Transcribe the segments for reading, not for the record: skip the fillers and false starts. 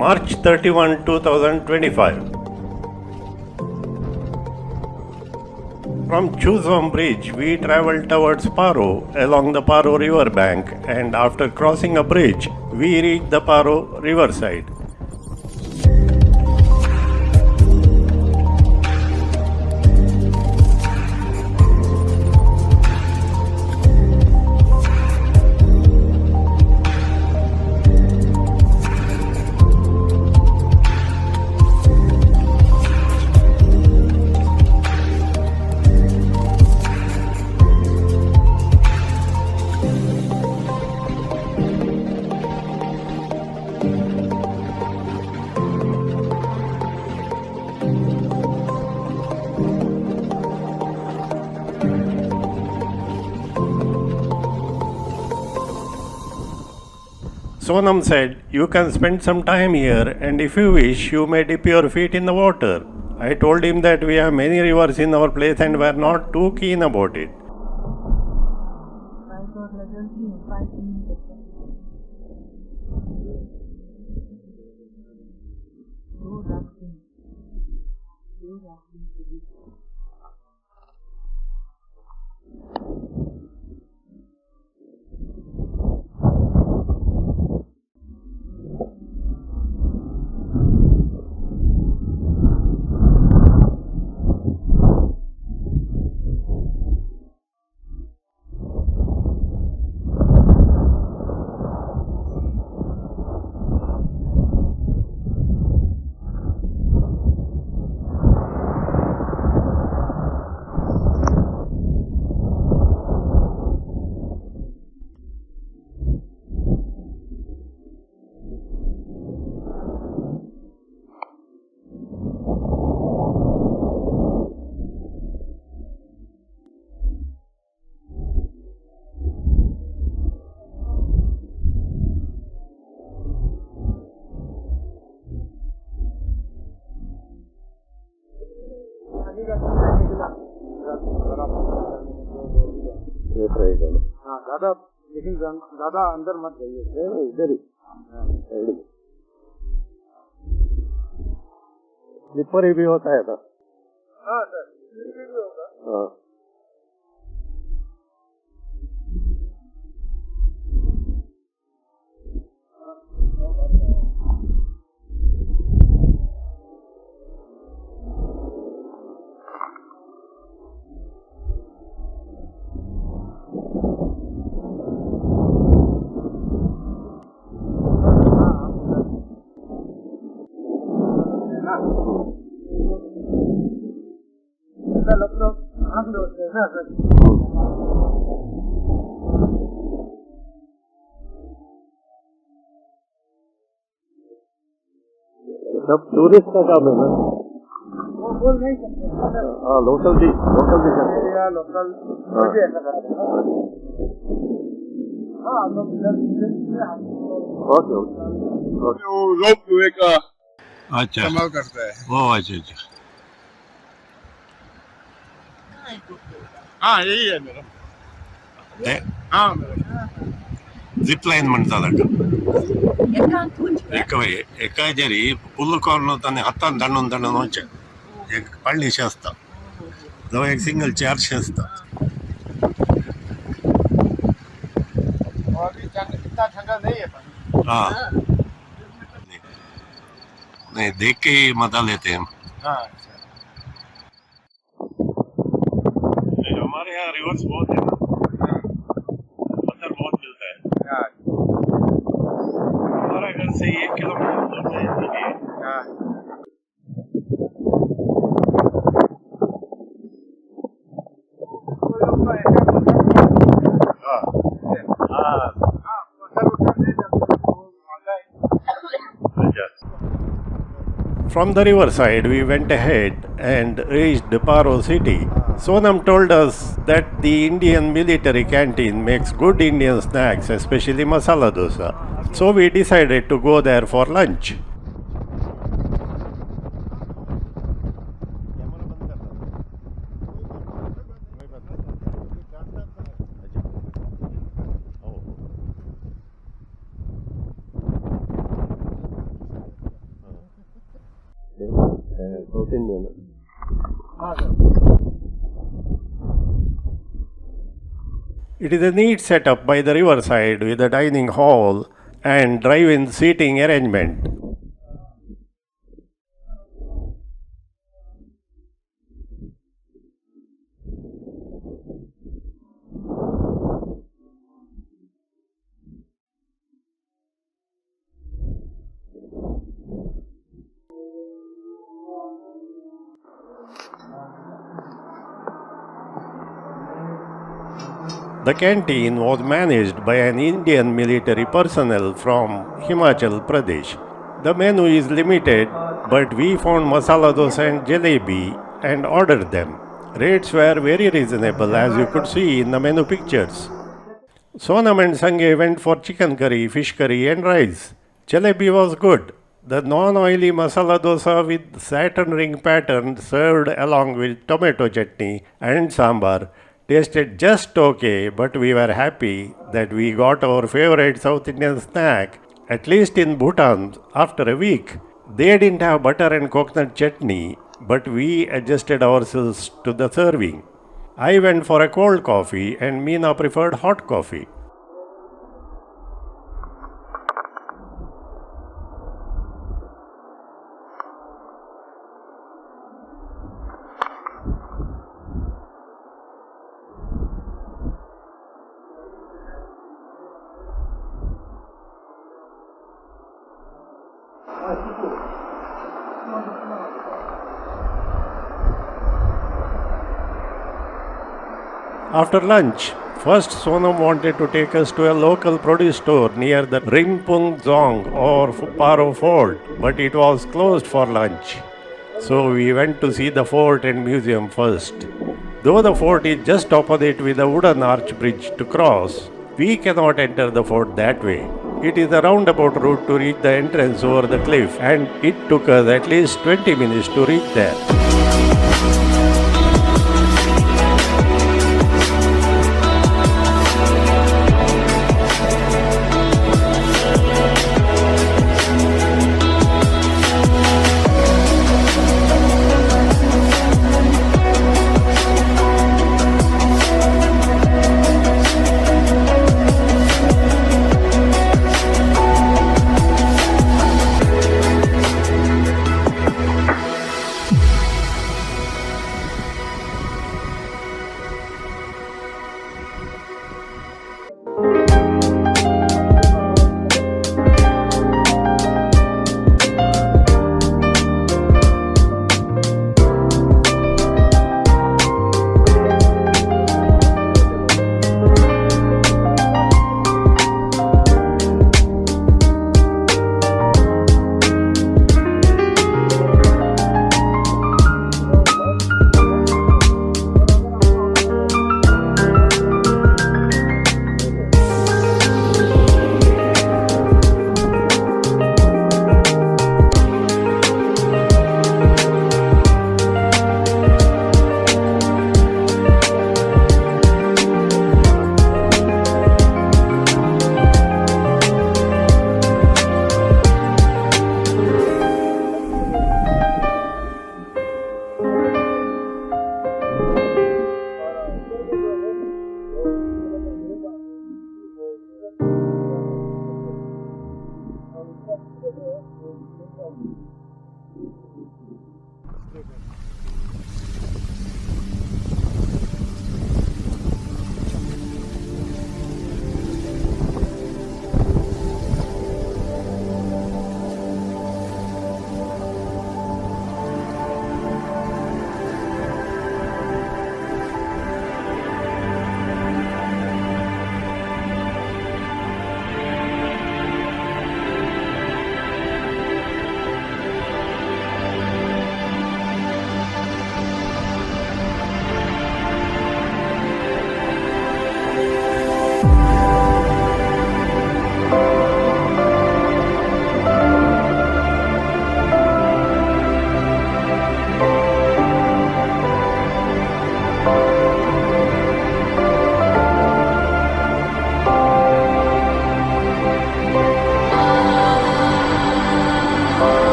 March 31, 2025. From Chuuzom Bridge, we traveled towards Paro along the Paro River bank, and after crossing a bridge, we reached the Paro Riverside. Sonam said, "You can spend some time here, and if you wish, you may dip your feet in the water." I told him that we have many rivers in our place and were not too keen about it. दादा लेकिन दादा अंदर मत जाइए, इधर ही sleeper भी होता है सर। हाँ सर, स्लीपर भी होगा। हाँ सब टूरिस्ट का काम है ना, वो बोल नहीं सकते। हाँ लोकल भी करते हैं, लोकल भी ऐसा करते हैं। हाँ लोग लोग का अच्छा कमाल करता है। वो अच्छा हाँ यही है मेरा। हाँ झिप लाईन म्हणतात एका जरी फुल कॉर्न ताने हातान दांडून वचचे एक 500 असता जवळ एक सिंगल 400 असता। इतना ठंडा नहीं है पानी। हाँ नहीं देख के ही मजा लेते हैं। हाँ हमारे यहाँ रिवर्स बहुत है, पत्थर बहुत मिलता है। हमारा घर से 1 किलोमीटर दूर है। From the riverside, we went ahead and reached Paro city. Sonam told us that the Indian military canteen makes good Indian snacks, especially Masala Dosa. So we decided to go there for lunch. South Indian. It is a neat setup by the riverside with a dining hall and drive-in seating arrangement. The canteen was managed by an Indian military personnel from Himachal Pradesh. The menu is limited, but we found masala dosa and jalebi and ordered them. Rates were very reasonable, as you could see in the menu pictures. Sonam and Sange went for chicken curry, fish curry and rice. Jalebi was good. The non-oily masala dosa with Saturn ring pattern served along with tomato chutney and sambar tasted just okay, but we were happy that we got our favorite South Indian snack, at least in Bhutan, after a week. They didn't have butter and coconut chutney, but we adjusted ourselves to the serving. I went for a cold coffee and Meena preferred hot coffee. After lunch, first Sonam wanted to take us to a local produce store near the Dzong or Paro Fort, but it was closed for lunch. So we went to see the fort and museum first. Though the fort is just opposite with a wooden arch bridge to cross, we cannot enter the fort that way. It is a roundabout route to reach the entrance over the cliff, and it took us at least 20 minutes to reach there.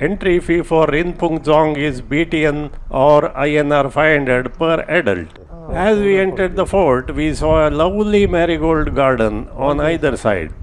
Entry fee for Rinpoche Dzong is BTN or INR 500 per adult. As we entered the fort, we saw a lovely marigold garden on either side.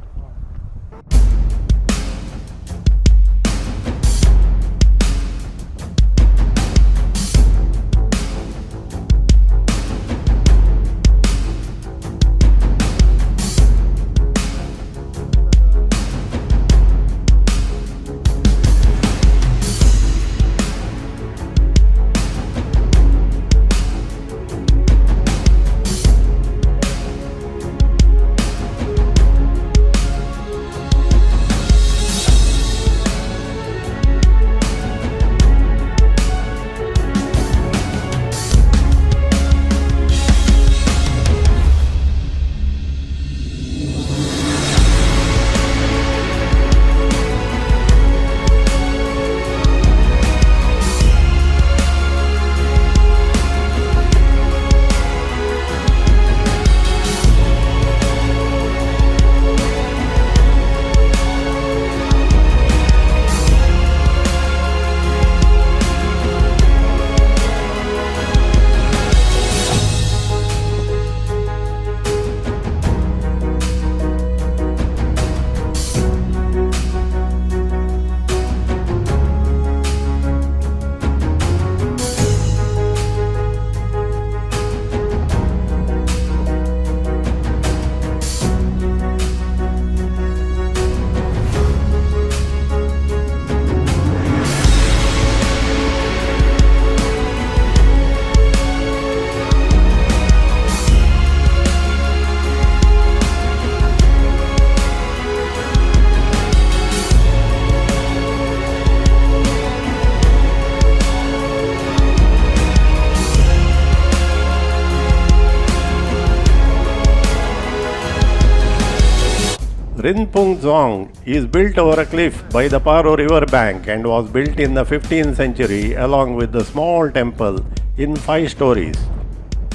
Rinpoche Dzong is built over a cliff by the Paro River bank and was built in the 15th century along with the small temple in 5 stories.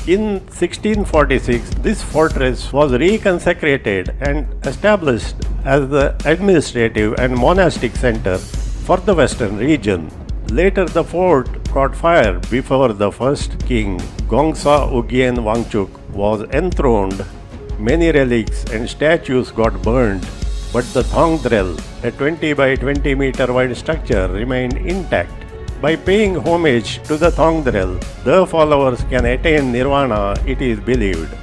In 1646, this fortress was reconsecrated and established as the administrative and monastic center for the western region. Later, the fort caught fire before the first king, Gongsa Ugyen Wangchuk, was enthroned. Many relics and statues got burned, but the Thongdrel, a 20 by 20 meter wide structure, remained intact. By paying homage to the Thongdrel, the followers can attain nirvana, it is believed.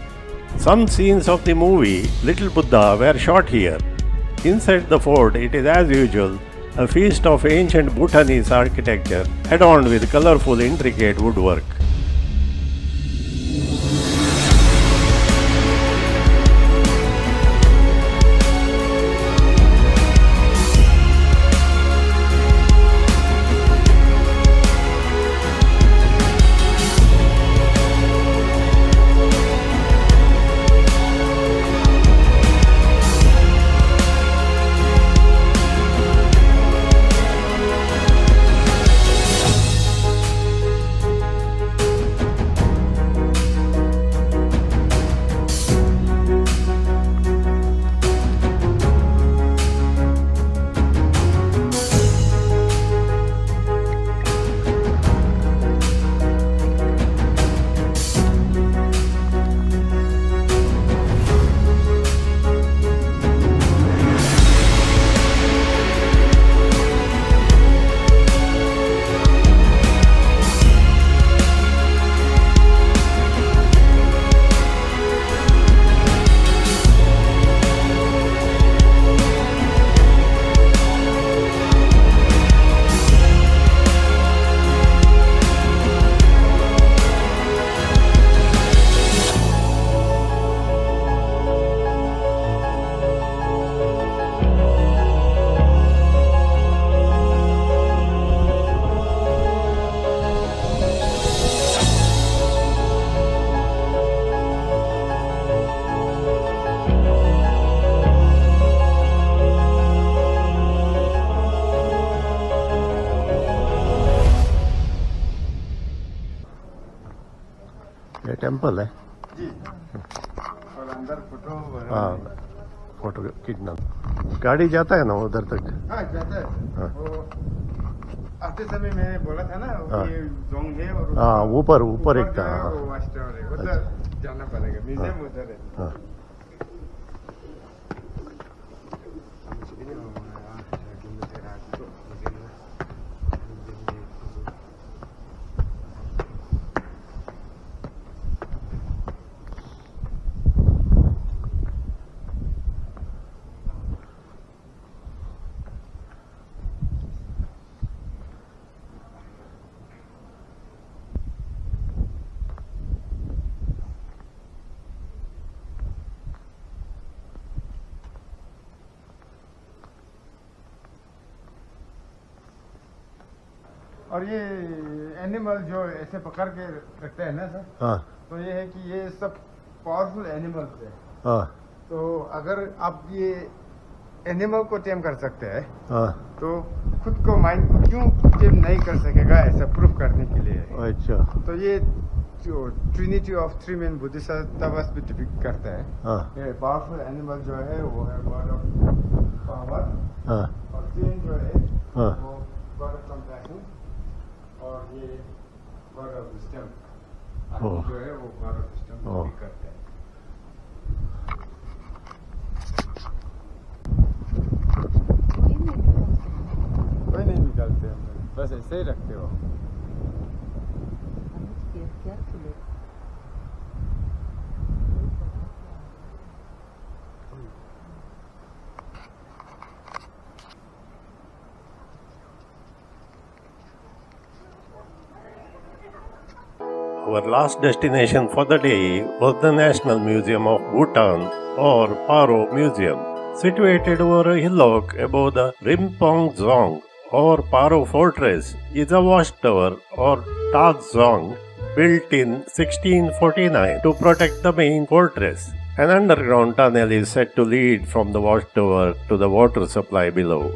Some scenes of the movie Little Buddha were shot here. Inside the fort, it is as usual a feast of ancient Bhutanese architecture adorned with colorful, intricate woodwork. ये temple है जी और अंदर photo हाँ photo खींचना गाड़ी जाता है ना उधर तक? हाँ जाता है हाँ। वो आते समय मैंने बोला था ना हाँ। ये जोंग है और हाँ, ऊपर एक जो था, है हाँ। वो वाच टावर है उधर जाना पड़ेगा म्यूजियम उधर है हाँ। और ये एनिमल जो ऐसे पकड़ के रखते हैं ना सर हाँ। तो ये है कि ये सब पावरफुल एनिमल्स है हाँ। तो अगर आप ये एनिमल को टेम कर सकते हैं हाँ। तो खुद को माइंड को क्यों टेम नहीं कर सकेगा ऐसा प्रूफ करने के लिए अच्छा। तो ये जो Trinity of three main Buddhist भी डिपिक्ट करता है हाँ। ये पावरफुल एनिमल जो है वो है गॉड ऑफ पावर हाँ। और तीन जो है हाँ। वो गॉड ऑफ कंपैशन और ये गॉड ऑफ विजडम ओह। जो है वो गॉड ऑफ विजडम ओह। भी करता है कोई नहीं निकालते हम बस ऐसे ही रखते हो Our last destination for the day was the National Museum of Bhutan, or Paro Museum, situated over a hillock above the Paro Dzong or Paro Fortress, is a watchtower or Dzong built in 1649 to protect the main fortress. An underground tunnel is said to lead from the watchtower to the water supply below.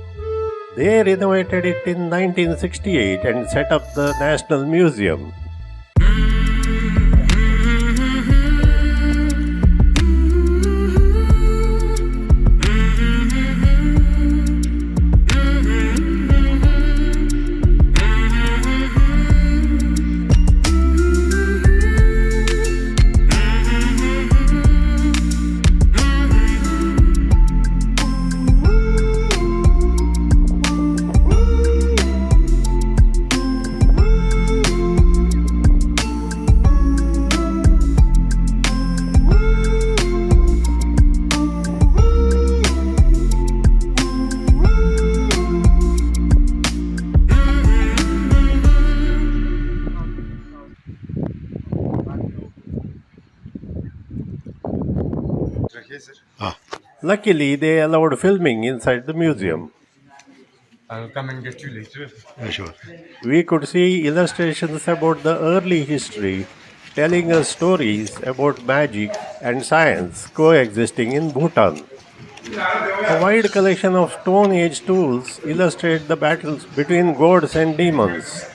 They renovated it in 1968 and set up the National Museum. Luckily, they allowed filming inside the museum. I'll come and get you later. Sure. We could see illustrations about the early history, telling us stories about magic and science coexisting in Bhutan. A wide collection of Stone Age tools illustrate the battles between gods and demons.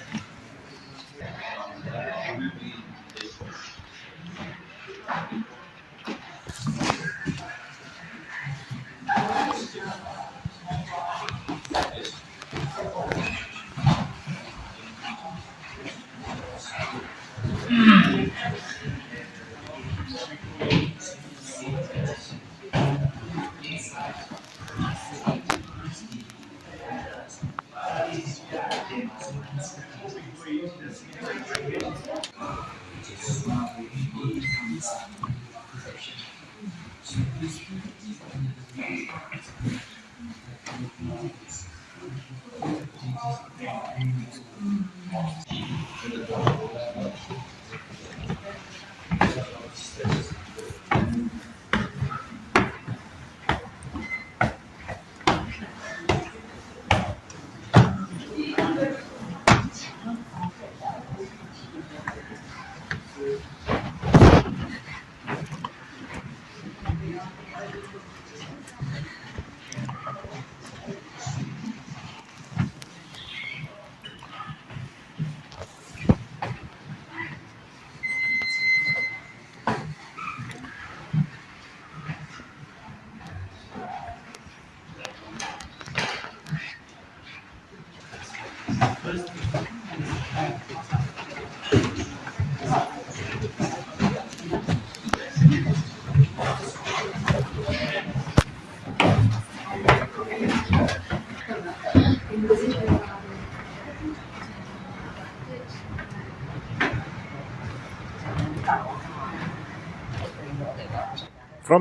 From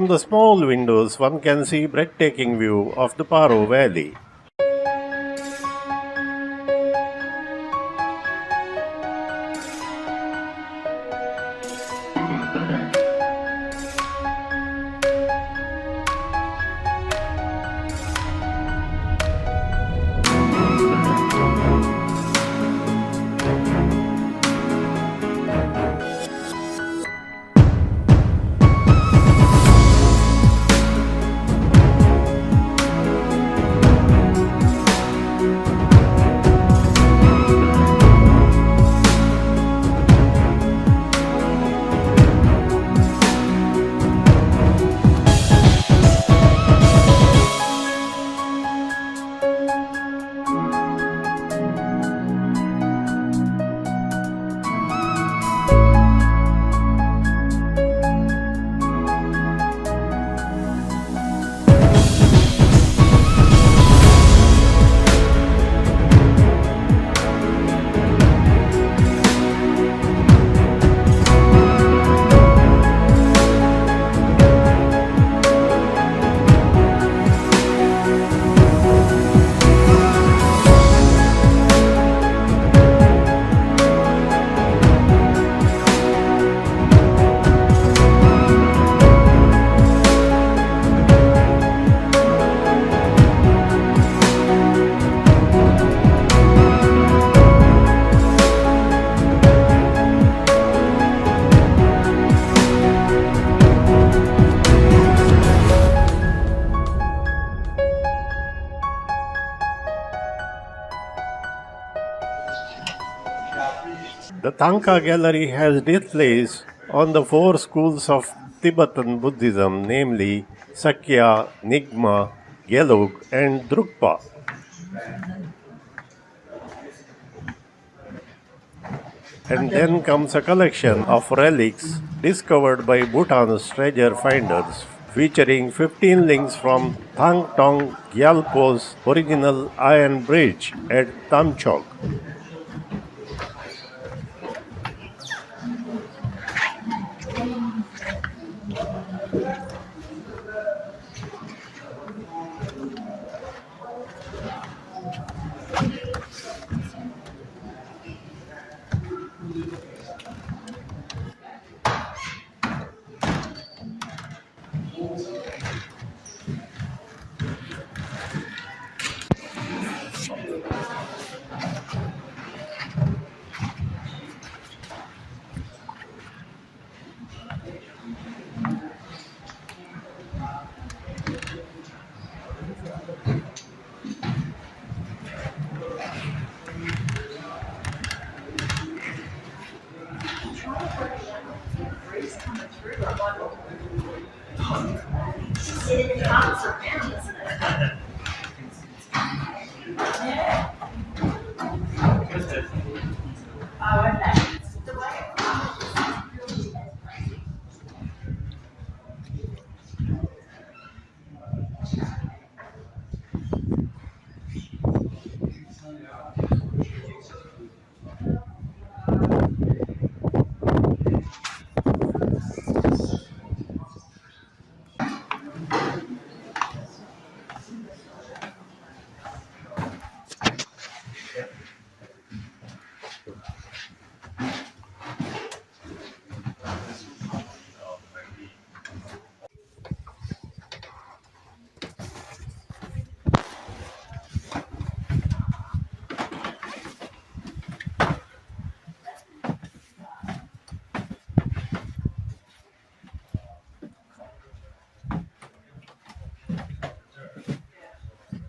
the small windows, one can see breathtaking view of the Paro Valley. The Thangka Gallery has displays on the four schools of Tibetan Buddhism, namely Sakya, Nyingma, Gelug, and Drukpa. And then comes a collection of relics discovered by Bhutan's treasure finders, featuring 15 links from Thang Tong Gyalpo's original iron bridge at Tamchok.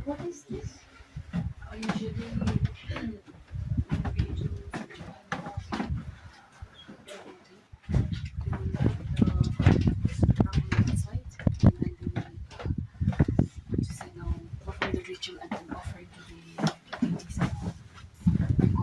What is this? Usually ritual and then offering to the deities.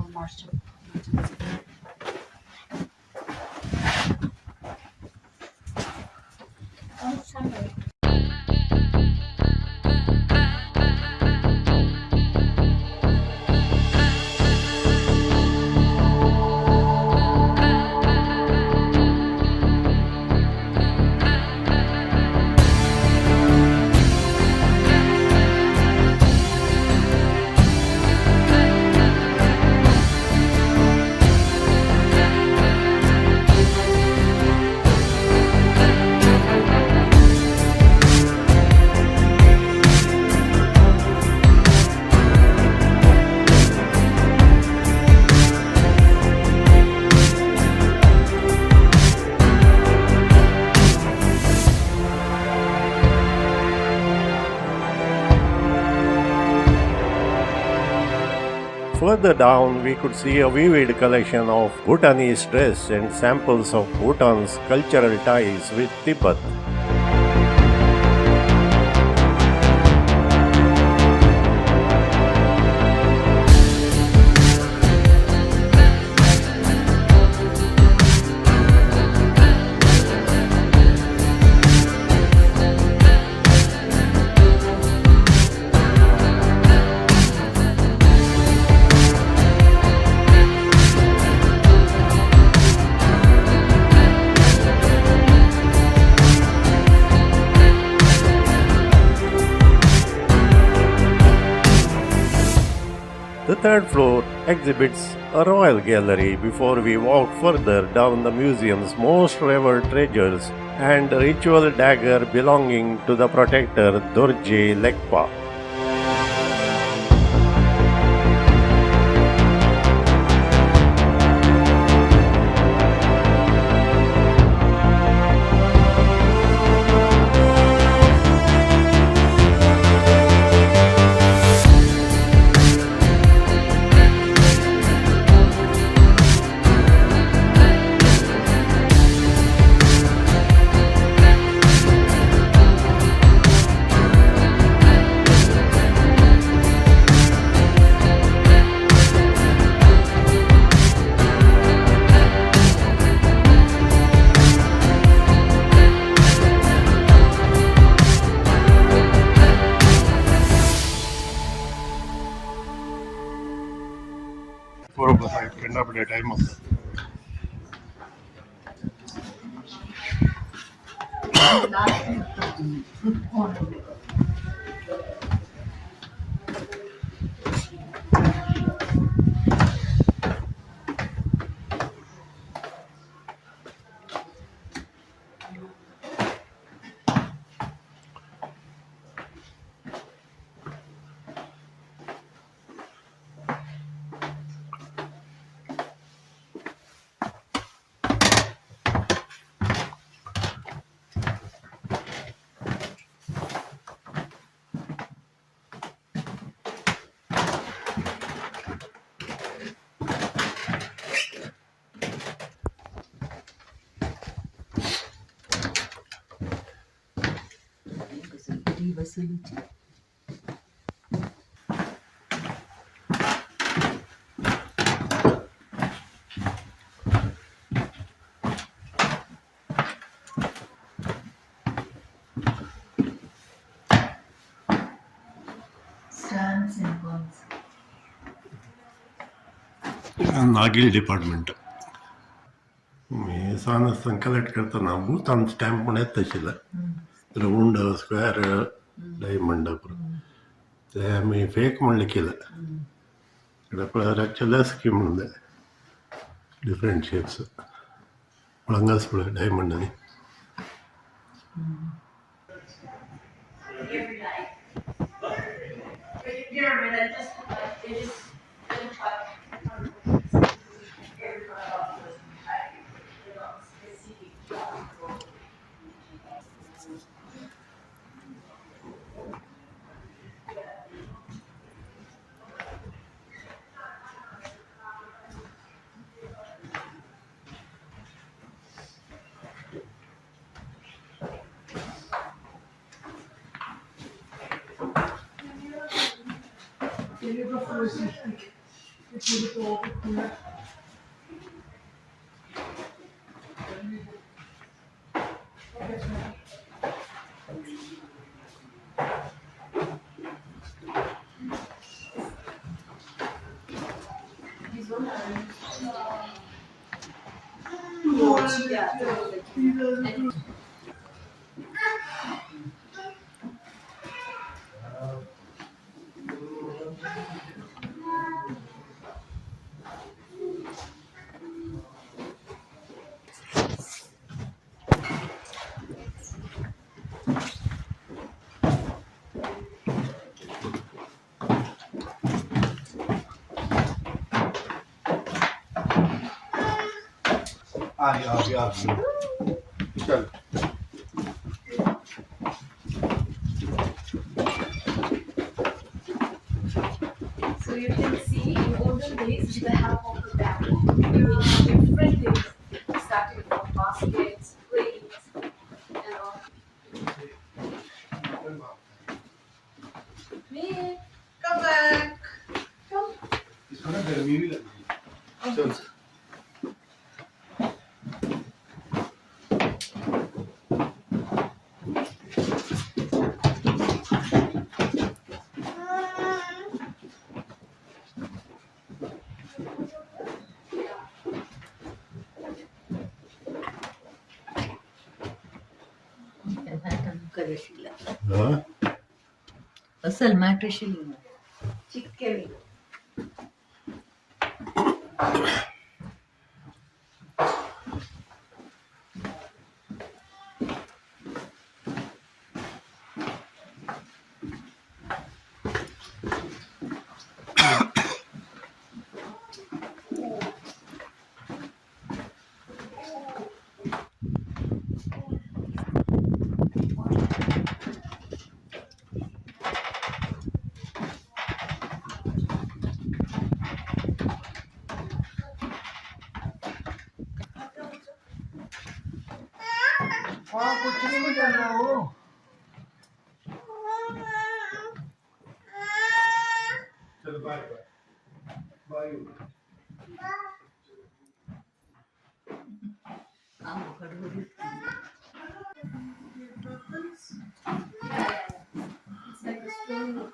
Further down, we could see a vivid collection of Bhutanese dress and samples of Bhutan's cultural ties with Tibet. The third floor exhibits a royal gallery before we walk further down the museum's most revered treasures and a ritual dagger belonging to the protector Dorje Lekpa. ಕಂಡಾಪಟ್ಟೆ time ಆಗ್ತದೆ. Stamps and coins. नागिल department मी सानस्थान collect करताना Bhutan stamp पण येत तशिला round square diamond ते आम्ही फेक म्हणले केलं इकडे पळराच्या लस्की म्हणले डिफरंट शेप्स पळंगास पळ डायमंड आणि चल So you can see, you go Me, come back. Come. असल मॅट्रिशियल Chicken. कुछ नहीं करना वो चल bye bye It's like a stone.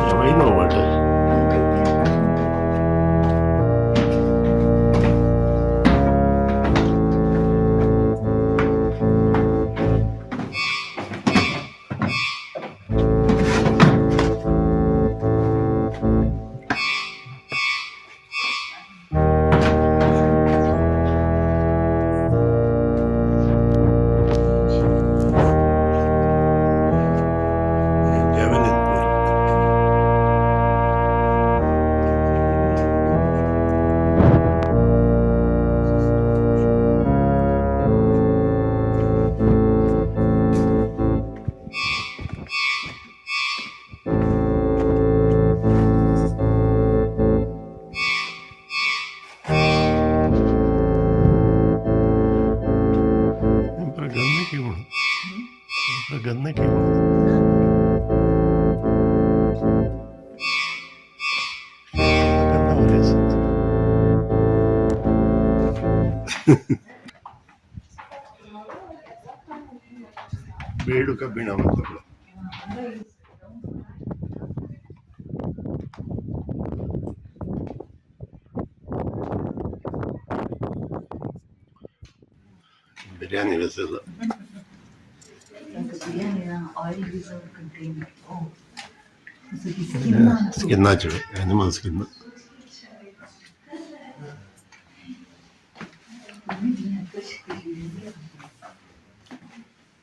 Yeah, we know what it. Javelin throw. पर गन्ने क्यों पर गन्ने क्यों गन्ना हो रहा है ಬೇಡು ಕಬ್ಬಿಣ ಅಂತಗಳು biryani vessel biryani oil reserve container skin ಹಾಚಿಡು ಅನಿಮಲ್ ಸ್ಕಿನ್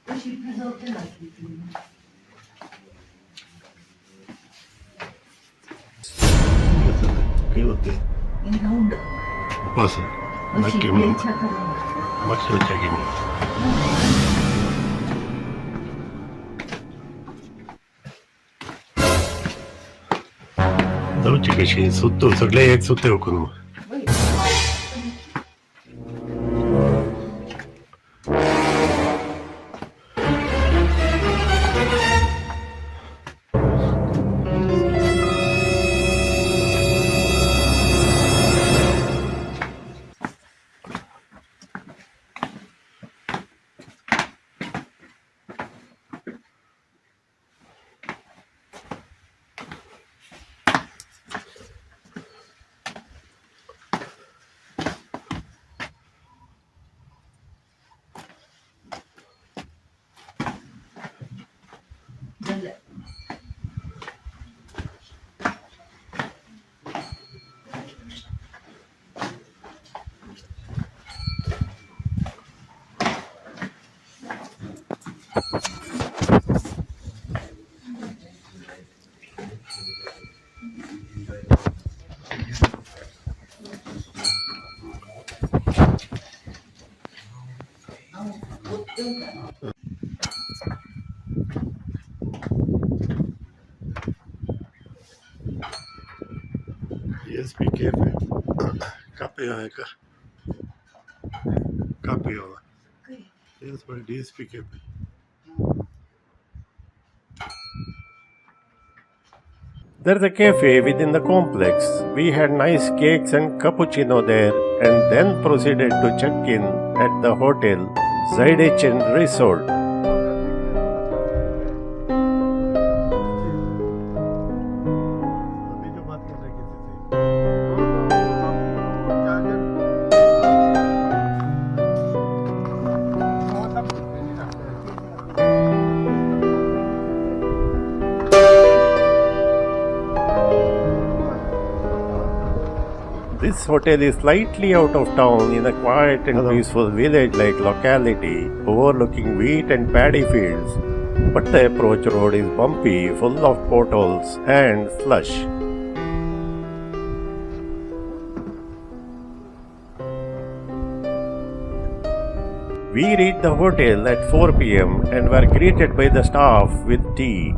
कशी प्रिझर्व ಇವತ್ತೆ इन राउंड ಉಪವಾಸ ಮಕ್ಕಿ ಮಕ್ಕಿ ಹೆಚ್ಚಾಗಿ जाऊची कशी सुत्तो सगळे एक सुत्ते होकून DSP cafe. Kapıyor ne ka? Kapıyor. Yes, but DSP cafe. There's a cafe within the complex. We had nice cakes and cappuccino there and then proceeded to check in at the hotel Zhideychen Resort. This hotel is slightly out of town in a quiet and peaceful village-like locality overlooking wheat and paddy fields, but the approach road is bumpy, full of potholes and slush. We reached the hotel at 4 p.m. and were greeted by the staff with tea.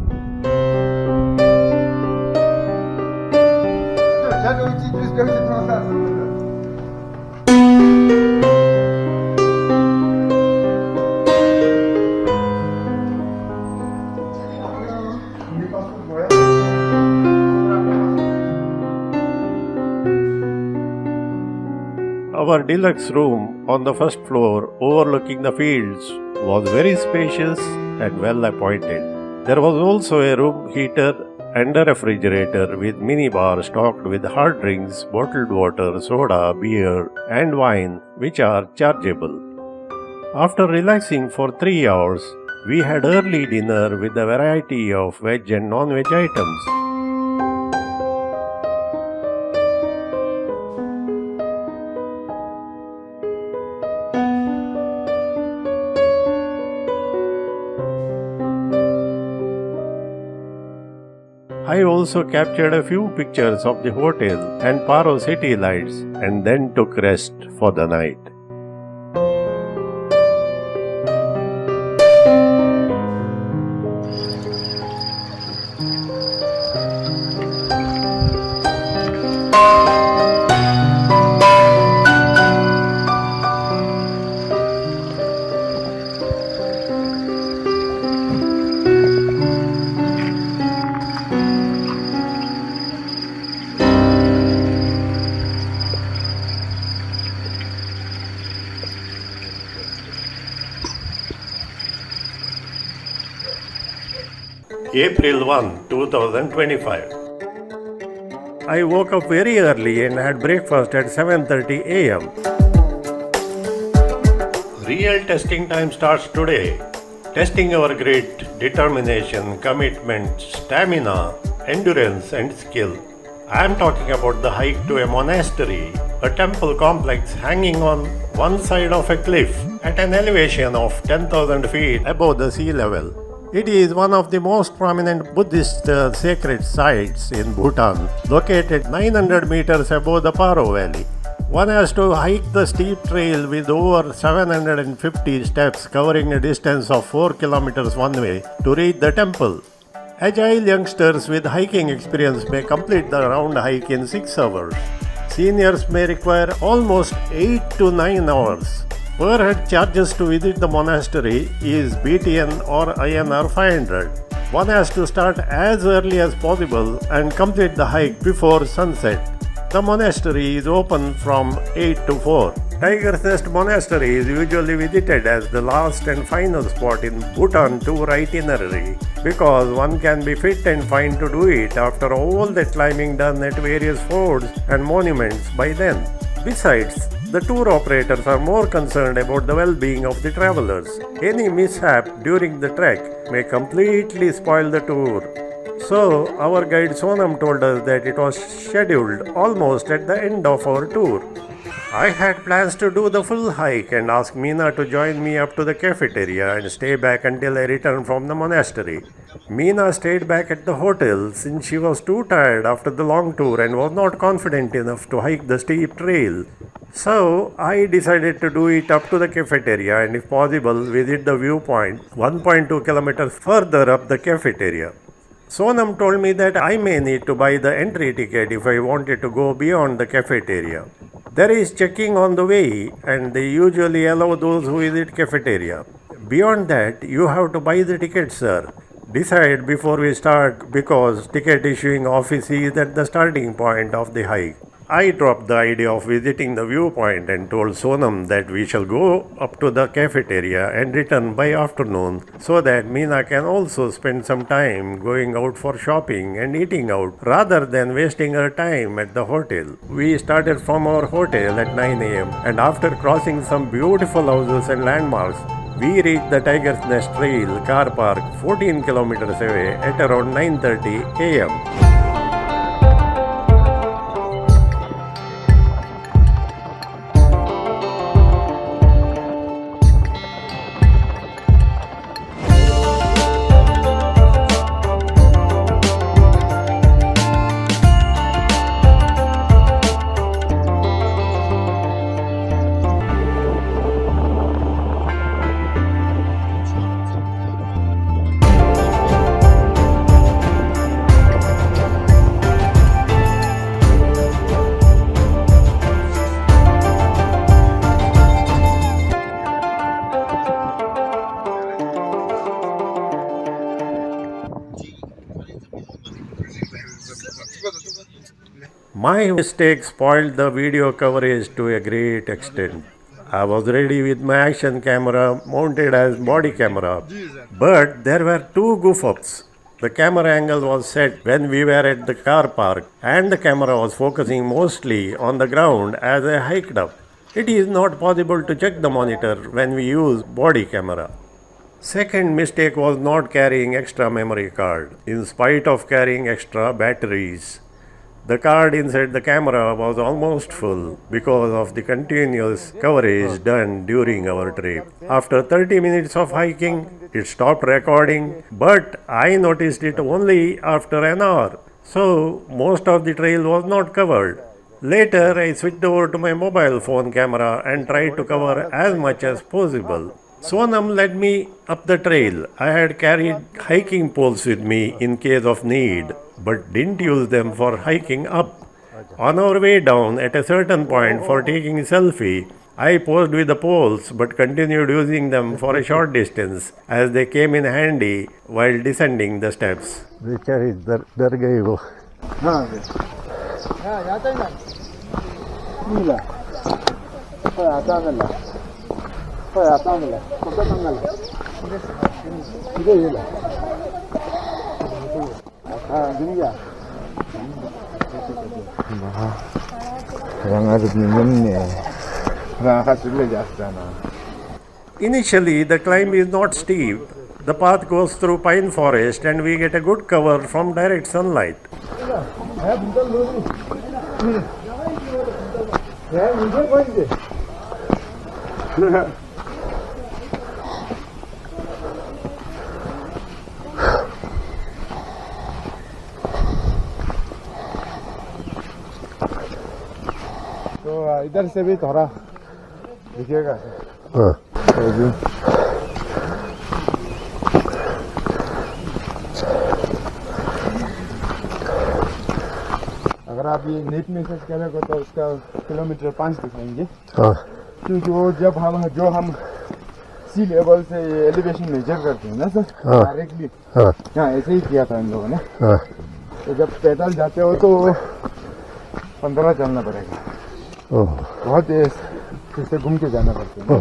Our deluxe room on the first floor overlooking the fields was very spacious and well appointed. There was also a room heater and a refrigerator with minibar stocked with hard drinks, bottled water, soda, beer and wine which are chargeable. After relaxing for 3 hours, we had early dinner with a variety of veg and non-veg items. I also captured a few pictures of the hotel and Paro city lights and then took rest for the night. April 1, 2025. I woke up very early and had breakfast at 7:30 a.m. Real testing time starts today. Testing our grit, determination, commitment, stamina, endurance and skill. I am talking about the hike to a monastery, a temple complex hanging on one side of a cliff at an elevation of 10,000 feet above the sea level. It is one of the most prominent Buddhist sacred sites in Bhutan, located 900 meters above the Paro Valley. One has to hike the steep trail with over 750 steps covering a distance of 4 kilometers one way to reach the temple. Agile youngsters with hiking experience may complete the round hike in 6 hours. Seniors may require almost 8 to 9 hours. Per head charges to visit the monastery is BTN or INR 500. One has to start as early as possible and complete the hike before sunset. The monastery is open from 8 to 4. Tiger's Nest Monastery is usually visited as the last and final spot in Bhutan tour itinerary because one can be fit and fine to do it after all the climbing done at various forts and monuments by then. Besides, the tour operators are more concerned about the well-being of the travelers. Any mishap during the trek may completely spoil the tour. So, our guide Sonam told us that it was scheduled almost at the end of our tour. I had plans to do the full hike and ask Meena to join me up to the cafeteria and stay back until I returned from the monastery. Meena stayed back at the hotel since she was too tired after the long tour and was not confident enough to hike the steep trail. So, I decided to do it up to the cafeteria and if possible visit the viewpoint 1.2 kilometers further up the cafeteria. Sonam told me that I may need to buy the entry ticket if I wanted to go beyond the cafeteria. There is checking on the way and they usually allow those who visit cafeteria. Beyond that, you have to buy the ticket, sir. Decide before we start because ticket issuing office is at the starting point of the hike. I dropped the idea of visiting the viewpoint and told Sonam that we shall go up to the cafeteria and return by afternoon so that Meena can also spend some time going out for shopping and eating out rather than wasting her time at the hotel. We started from our hotel at 9 am and after crossing some beautiful houses and landmarks, we reached the Tiger's Nest Trail car park 14 kilometers away at around 9:30 am. My mistake spoiled the video coverage to a great extent. I was ready with my action camera mounted as body camera, but there were two goof-ups. The camera angle was set when we were at the car park and the camera was focusing mostly on the ground as I hiked up. It is not possible to check the monitor when we use body camera. Second mistake was not carrying extra memory card, in spite of carrying extra batteries. The card inside the camera was almost full because of the continuous coverage done during our trip. After 30 minutes of hiking, it stopped recording, but I noticed it only after an hour. So, most of the trail was not covered. Later, I switched over to my mobile phone camera and tried to cover as much as possible. Sonam led me up the trail. I had carried hiking poles with me in case of need, but didn't use them for hiking up. On our way down, at a certain point for taking selfie, I posed with the poles but continued using them for a short distance as they came in handy while descending the steps. Initially, the climb is not steep. The path goes through pine forest and we get a good cover from direct sunlight. तो इधर से भी थोड़ा दिखेगा अगर आप ये net में सर्च करेंगे तो उसका किलोमीटर 5 दिखाएंगे क्योंकि वो जब हम सी लेवल से एलिवेशन मेजर करते हैं ना सर डायरेक्टली हाँ ऐसे ही किया था इन लोगों ने तो जब पैदल जाते हो तो 15 चलना पड़ेगा बहुत तेज इससे घूम के जाना पड़ता है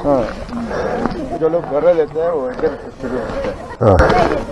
हाँ जो लोग घर लेते हैं वो इधर शुरू होता है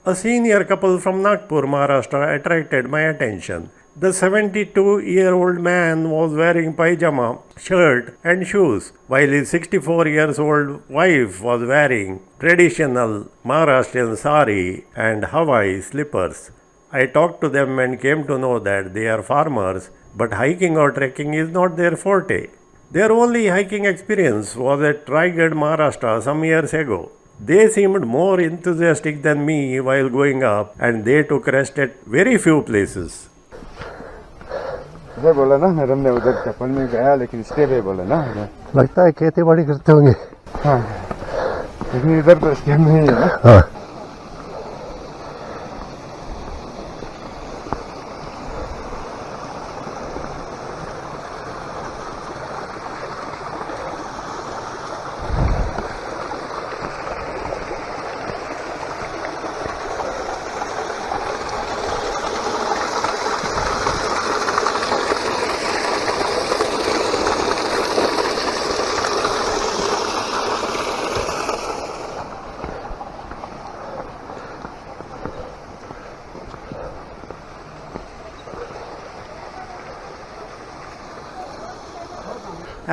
A senior couple from Nagpur, Maharashtra attracted my attention. The 72-year-old man was wearing pajama, shirt and shoes, while his 64-year-old wife was wearing traditional Maharashtrian sari and Hawaii slippers. I talked to them and came to know that they are farmers, but hiking or trekking is not their forte. Their only hiking experience was at Raigad, Maharashtra some years ago. They seemed more enthusiastic than me while going up and they took rest at very few places. ऐसे बोला ना madam ने, उधर चप्पल में गया लेकिन stay पे बोला ना। लगता है खेती बाड़ी करते होंगे। हाँ, लेकिन इधर तो स्टे में ही है ना। हाँ।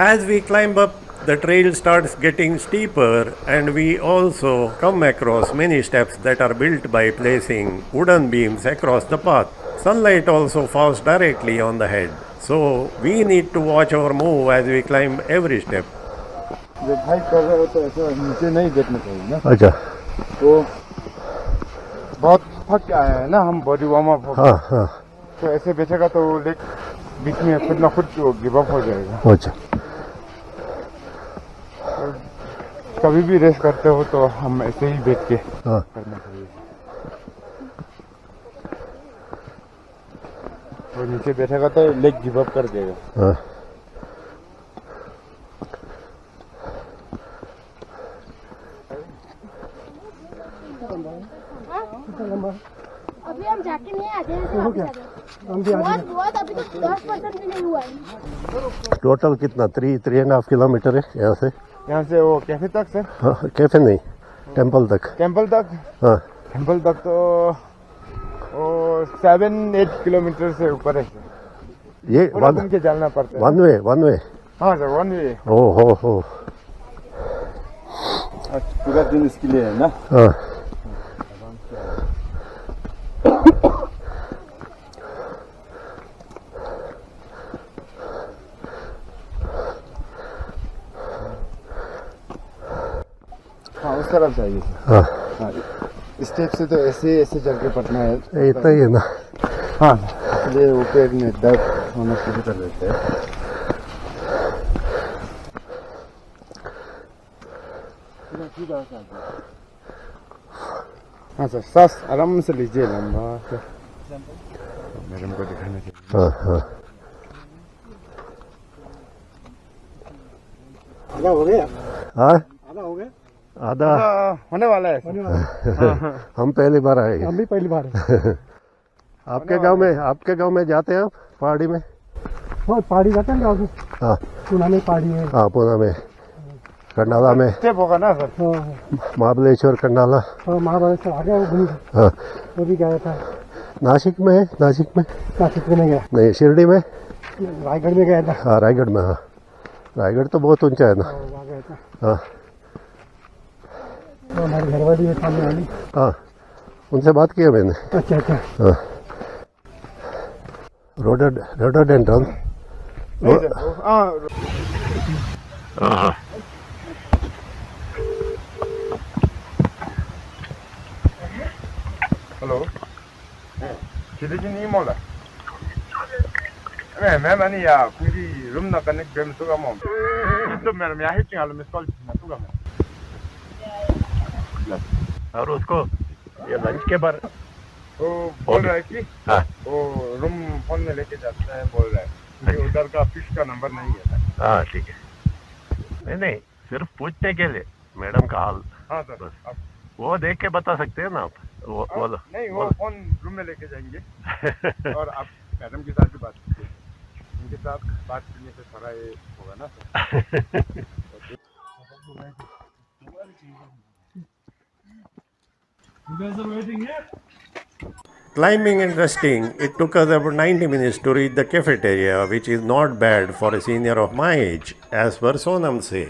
As we climb up, the trail starts getting steeper, and we also come across many steps that are built by placing wooden beams across the path. Sunlight also falls directly on the head, so we need to watch our move as we climb every step. जब hike कर रहे हो तो ऐसा नीचे नहीं देखना चाहिए ना। अच्छा। तो बहुत थक के आया है ना हम, बॉडी वार्म अप हो। हाँ हाँ। तो ऐसे बैठेगा तो लेग बीच में खुद ना खुद गिव अप हो जाएगा। अच्छा। कभी भी रेस्ट करते हो तो हम ऐसे ही बैठ के करना चाहिए। और नीचे बैठेगा तो लेग गिव अप कर देगा। हाँ। अभी हम जाके नहीं आते हैं। बहुत अभी तो 10% भी नहीं हुआ है। टोटल कितना 3.5 किलोमीटर है यहाँ से? यहाँ से वो कैफे तक सर? हाँ, कैफे नहीं, टेम्पल तक। टेम्पल तक? हाँ। टेम्पल तक तो वो 7-8 किलोमीटर से ऊपर है सर। ये घूम के चलना पड़ता है। One way? हाँ सर, वन वे। हो। पूरा दिन इसके लिए है ना। हाँ। हाँ, उस तरफ चाहिए सर। हाँ, स्टेप से तो ऐसे चल के पड़ना है। इतना ही है ना। हाँ, इसलिए वो पैर में दर्द होना शुरू कर देते हैं। हाँ सर, सांस आराम से लीजिए लंबा से। मैडम को दिखाना चाहिए। हाँ। आधा हो गया? हाँ, आधा हो गया? आधा होने वाला है। हम पहली बार आए। हम भी पहली बार। आपके गांव में जाते हैं आप पहाड़ी में? हाँ, पहाड़ी जाते हैं गाँव में। हाँ, पूना में पहाड़ी है। हाँ, पूना में, कंडाला में। स्टेप होगा ना सर? महाबलेश्वर, कंडाला। हाँ, महाबलेश्वर आ गया वो घूम। हाँ, वो भी गया था। नासिक में है? नासिक में नहीं गया। नहीं, शिरडी में? रायगढ़ में गया था। हाँ, रायगढ़ में। हाँ, रायगढ़ तो बहुत ऊंचा है ना। हाँ। हमारी घरवाली है सामने वाली। हाँ, उनसे बात की है मैंने। अच्छा। हाँ। रोडोडेंड्रन। हाँ। Halo. Zhideychen ni mola. मैं या पूरी रूम ना कनेक्ट गेम तो कम तो मेरे में आई थिंक मिस कॉल ना तो कम। और उसको ये लंच के बार वो बोल रहा है कि हाँ, वो रूम फोन में लेके जाता है, बोल रहा है कि उधर का फिक्स का नंबर नहीं है। हाँ, ठीक है। नहीं, सिर्फ पूछने के लिए मैडम का हाल। हाँ सर, बस वो देख के बता सकते हैं ना आप। वो बोलो। नहीं, वो फोन रूम में लेके जाएंगे और आप मैडम के साथ भी बात कीजिए। उनके साथ बात करने से थोड़ा ये होगा ना sir. You guys are waiting here? Climbing and resting, it took us about 90 minutes to reach the cafeteria, which is not bad for a senior of my age, as per Sonam say.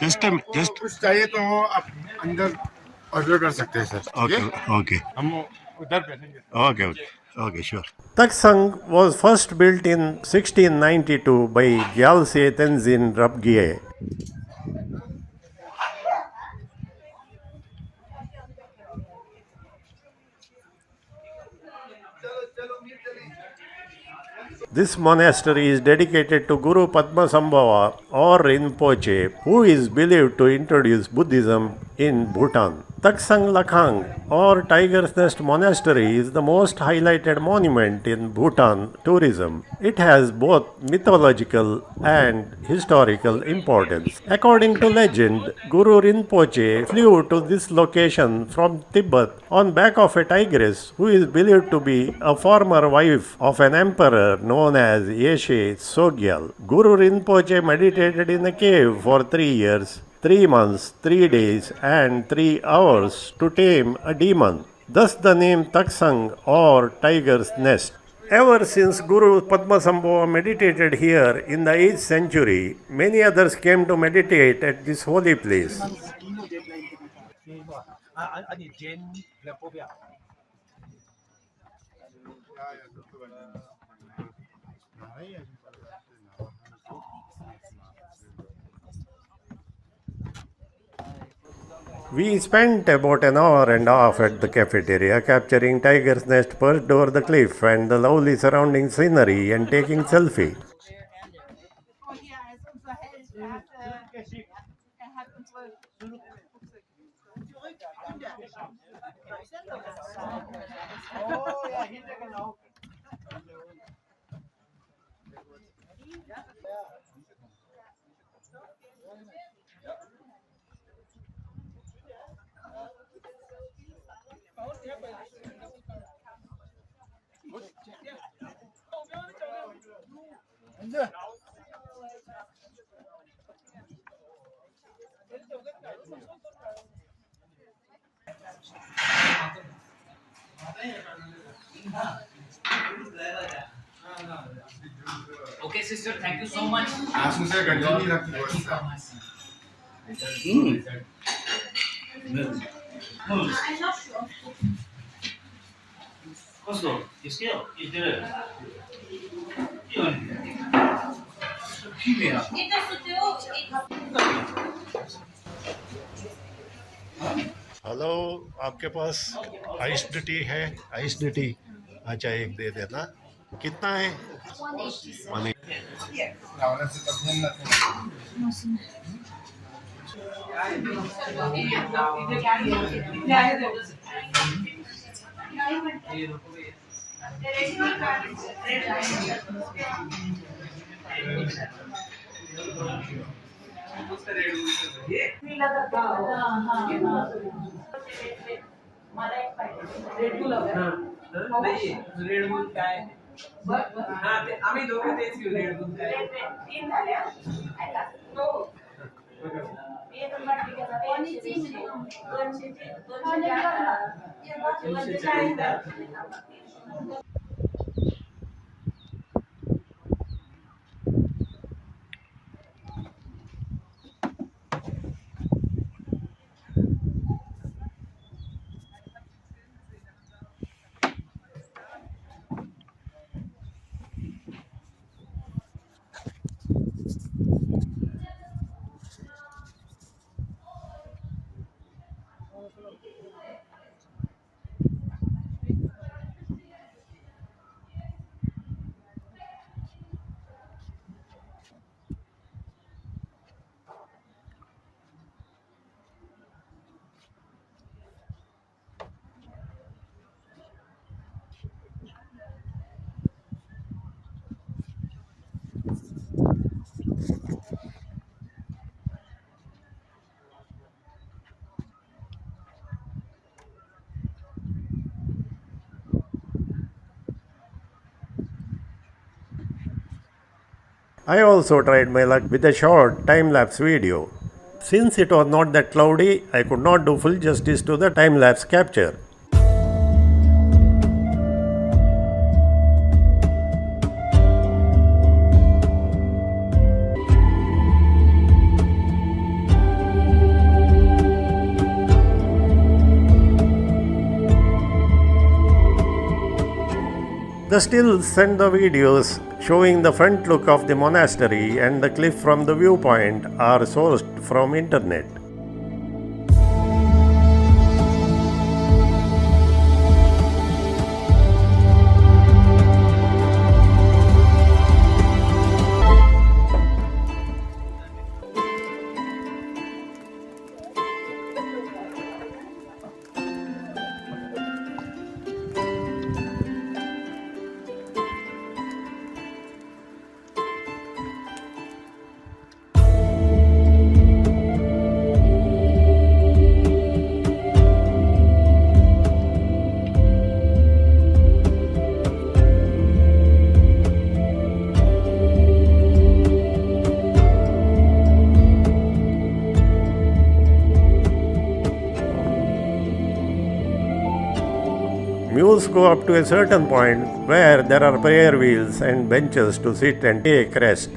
Just कुछ चाहिए तो आप अंदर order कर सकते हैं sir. Okay हम उधर बैठेंगे। Okay sure. Taksang was first built in 1692 by Gyaltse Tenzin Rabgye. This monastery is dedicated to Guru Padmasambhava or Rinpoche, who is believed to introduce Buddhism in Bhutan. Taksang Lakhang or Tiger's Nest Monastery is the most highlighted monument in Bhutan tourism. It has both mythological and historical importance. According to legend, Guru Rinpoche flew to this location from Tibet on back of a tigress who is believed to be a former wife of an emperor known as Yeshe Sogyal. Guru Rinpoche meditated in a cave for 3 years, 3 months, 3 days, and 3 hours to tame a demon. Thus the name Taksang or Tiger's Nest. Ever since Guru Padmasambhava meditated here in the 8th century, many others came to meditate at this holy place. We spent about an hour and a half at the cafeteria, capturing Tiger's Nest perched over the cliff and the lovely surrounding scenery and taking selfie. Okay, sister, thank you so much. Hello, आपके पास iced T है? Iced T अच्छा एक दे देना. कितना है? 180. Red bull काय हा ते आम्ही दोघे तेच घेऊ रेड बुल काय तीन झाल्या ऐका हो एक बाटली घेतला कोणीची 240 I also tried my luck with a short time-lapse video. Since it was not that cloudy, I could not do full justice to the time-lapse capture. The stills and the videos showing the front look of the monastery and the cliff from the viewpoint are sourced from internet. Mules go up to a certain point where there are prayer wheels and benches to sit and take rest.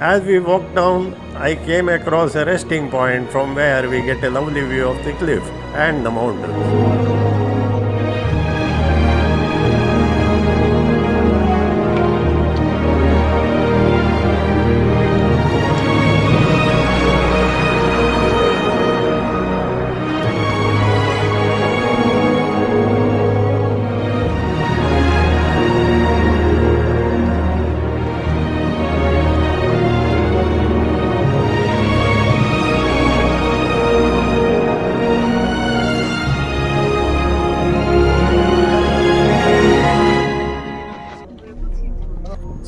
As we walked down, I came across a resting point from where we get a lovely view of the cliff and the mountains.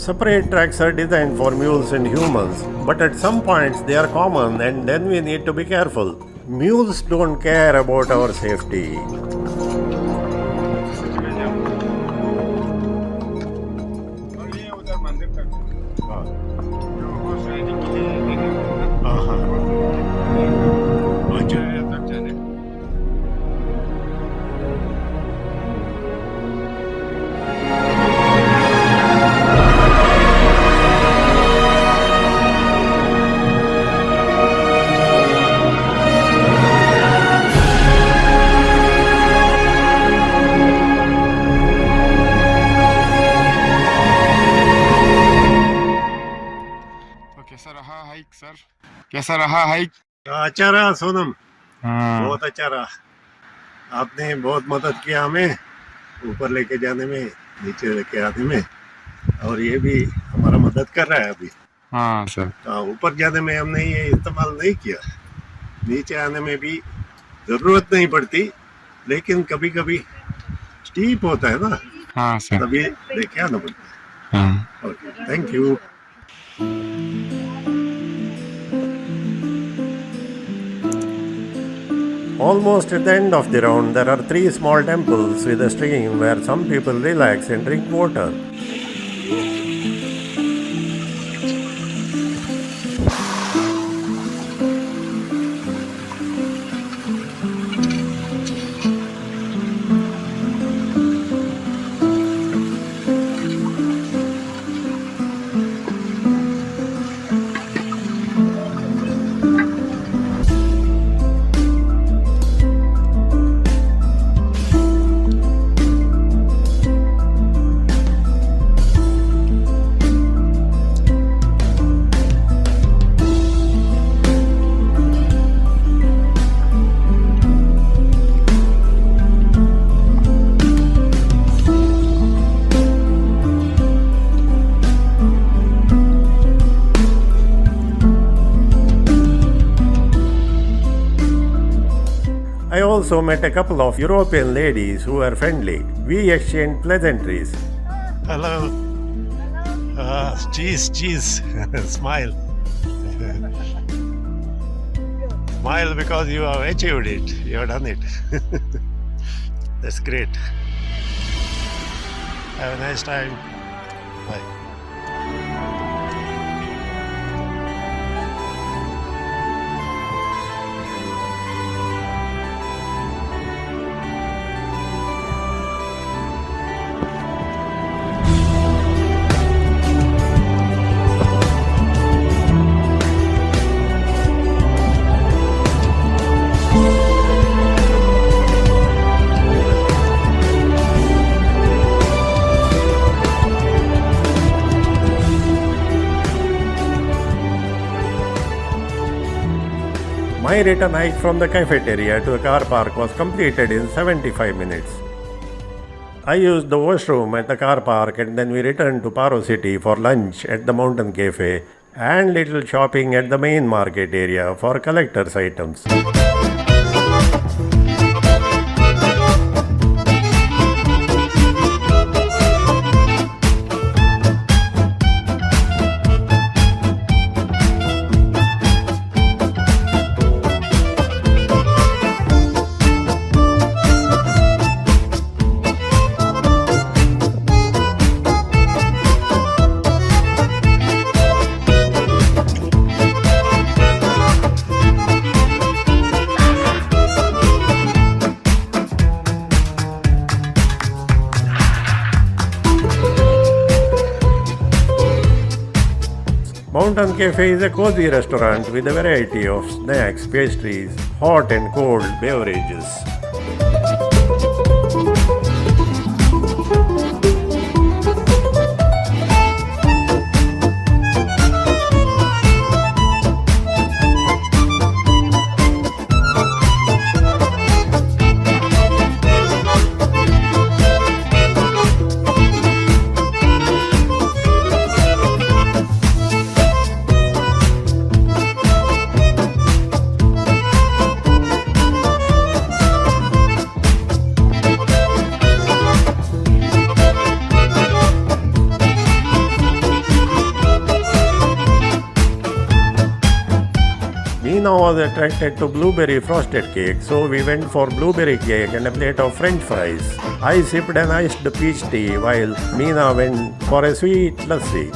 Separate tracks are designed for mules and humans, but at some points they are common and then we need to be careful. Mules don't care about our safety. और ये उधर मंदिर तक जो वो सैनिक तक जाने कैसा रहा हाइक सर? कैसा रहा हाइक? अच्छा रहा सोनम, हाँ बहुत अच्छा रहा। आपने बहुत मदद किया हमें ऊपर लेके जाने में, नीचे लेके आने में, और ये भी हमारा मदद कर रहा है अभी। हाँ सर ऊपर जाने में हमने ये इस्तेमाल नहीं किया, नीचे आने में भी जरूरत नहीं पड़ती, लेकिन कभी कभी स्टीप होता है ना, हाँ सर तभी लेके आना पड़ता हाँ है। Okay, thank you. Almost at the end of the round, there are 3 small temples with a stream where some people relax and drink water. also met a couple of European ladies who were friendly. We exchanged pleasantries. Hello. Cheese, cheese. Smile. Smile because you have achieved it. You have done it. That's great. Have a nice time. Bye. My return hike from the cafeteria to the car park was completed in 75 minutes. I used the washroom at the car park and then we returned to Paro city for lunch at the mountain cafe and little shopping at the main market area for collector's items. Mountain Cafe is a cozy restaurant with a variety of snacks, pastries, hot and cold beverages. Meena was attracted to blueberry frosted cake, so we went for blueberry cake and a plate of French fries. I sipped an iced peach tea while Meena went for a sweet lassi.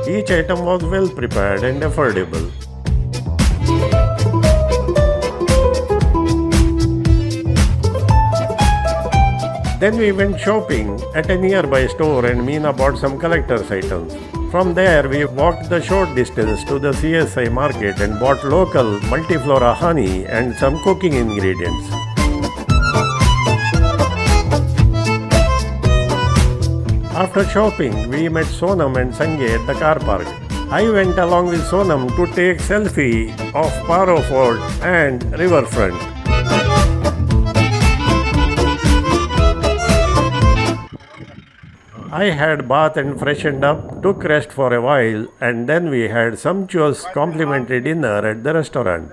Each item was well prepared and affordable. Then we went shopping at a nearby store and Meena bought some collector's items. From there we walked the short distance to the CSI market and bought local multiflora honey and some cooking ingredients. After shopping, we met Sonam and Sanjay at the car park. I went along with Sonam to take selfie of Paro Fort and riverfront. I had bath and freshened up, took rest for a while, and then we had sumptuous complimentary dinner at the restaurant.